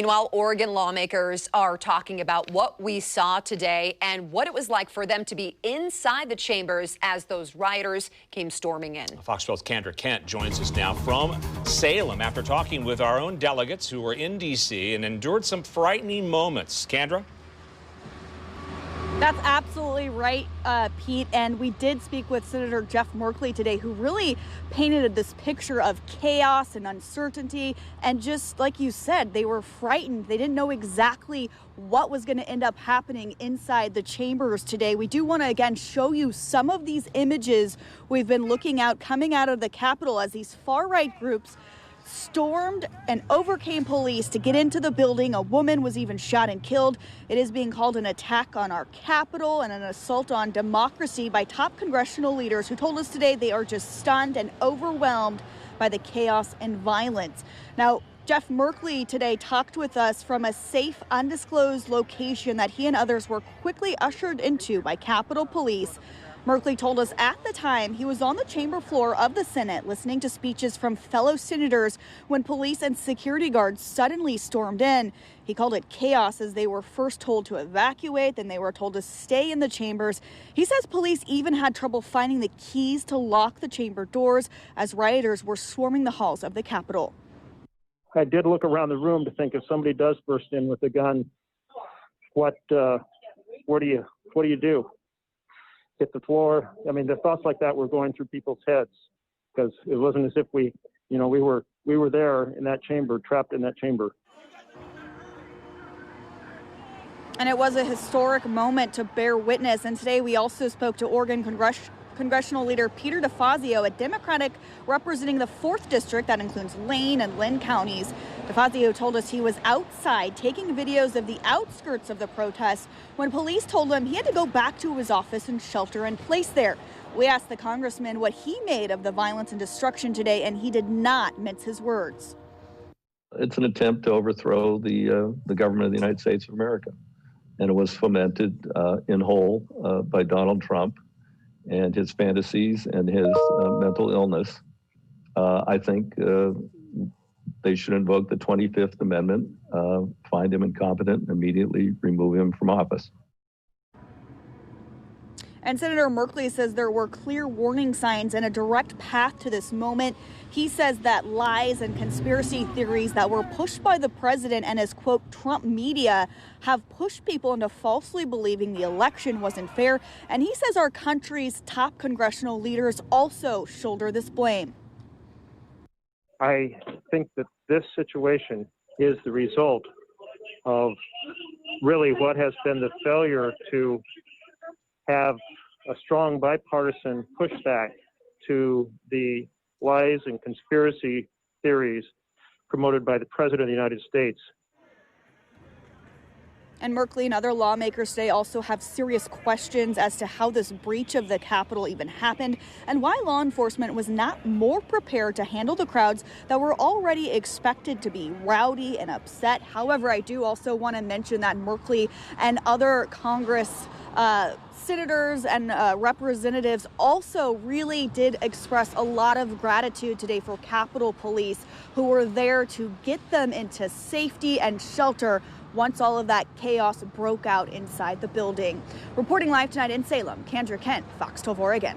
Meanwhile, Oregon lawmakers are talking about what we saw today and what it was like for them to be inside the chambers as those rioters came storming in. Fox 12's Kendra Kent joins us now from Salem after talking with our own delegates who were in D.C. and endured some frightening moments. Kendra? That's absolutely right, Pete. And we did speak with Senator Jeff Merkley today, who really painted this picture of chaos and uncertainty. And just like you said, they were frightened. They didn't know exactly what was going to end up happening inside the chambers today. We do want to, again, show you some of these images we've been looking at coming out of the Capitol as these far-right groups stormed and overcame police to get into the building. A woman was even shot and killed. It is being called an attack on our Capitol and an assault on democracy by top congressional leaders who told us today they are just stunned and overwhelmed by the chaos and violence. Now, Jeff Merkley today talked with us from a safe, undisclosed location that he and others were quickly ushered into by Capitol Police. Merkley told us at the time he was on the chamber floor of the Senate listening to speeches from fellow senators when police and security guards suddenly stormed in. He called it chaos as they were first told to evacuate, then they were told to stay in the chambers. He says police even had trouble finding the keys to lock the chamber doors as rioters were swarming the halls of the Capitol. I did look around the room to think if somebody does burst in with a gun, what do you do? Hit the floor. I mean, the thoughts like that were going through people's heads because it wasn't as if we were there in that chamber, trapped in that chamber. And it was a historic moment to bear witness. And today we also spoke to Oregon Congressional Leader Peter DeFazio, a Democratic representing the 4th District that includes Lane and Linn counties. DeFazio told us he was outside taking videos of the outskirts of the protest when police told him he had to go back to his office and shelter in place there. We asked the congressman what he made of the violence and destruction today, and he did not mince his words. It's an attempt to overthrow the government of the United States of America. And it was fomented in whole by Donald Trump and his fantasies and his mental illness. I think they should invoke the 25th Amendment, find him incompetent, and immediately remove him from office. And Senator Merkley says there were clear warning signs and a direct path to this moment. He says that lies and conspiracy theories that were pushed by the president and his, quote, Trump media have pushed people into falsely believing the election wasn't fair. And he says our country's top congressional leaders also shoulder this blame. I think that this situation is the result of really what has been the failure to have a strong bipartisan pushback to the lies and conspiracy theories promoted by the President of the United States. And Merkley and other lawmakers today also have serious questions as to how this breach of the Capitol even happened and why law enforcement was not more prepared to handle the crowds that were already expected to be rowdy and upset. However, I do also want to mention that Merkley and other Congress senators and representatives also really did express a lot of gratitude today for Capitol Police, who were there to get them into safety and shelter once all of that chaos broke out inside the building. Reporting live tonight in Salem, Kendra Kent, Fox 12 Oregon.